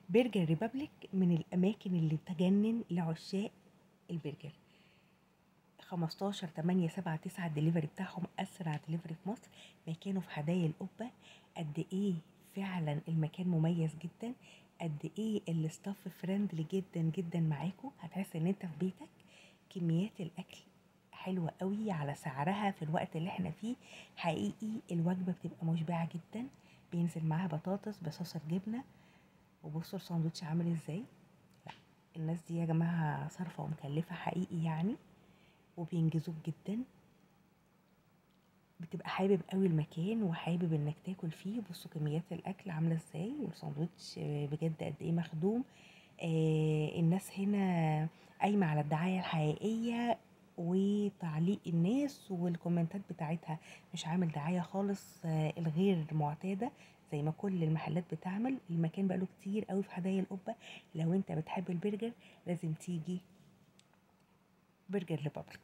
برجر ريبابليك من الاماكن اللي تجنن لعشاق البرجر. 15/8/7/9 الدليفري بتاعهم اسرع دليفري في مصر. مكانه في حدائق القبه. قد ايه فعلا المكان مميز جدا. قد ايه الاستاف فريندلي جدا جدا معاكم. هتحس ان انت في بيتك. كميات الاكل حلوة قوي على سعرها في الوقت اللي احنا فيه. حقيقي الوجبة بتبقى مشبعة جدا. بينزل معاها بطاطس بصوص الجبنة. وبصوا الساندوتش عامل ازاي. لا، الناس دي يا جماعة صارفة ومكلفة حقيقي يعني. وبينجزوك جدا. بتبقى حابب قوي المكان وحابب انك تاكل فيه. بصوا كميات الاكل عامله ازاي. والساندوتش بجد قد ايه مخدوم. الناس هنا قايمه على الدعايه الحقيقيه. وتعليق الناس والكومنتات بتاعتها مش عامل دعايه خالص الغير معتاده. زي ما كل المحلات بتعمل. المكان بقاله كتير قوي في حدائق القبه. لو انت بتحب البرجر لازم تيجي برجر ريبابليك.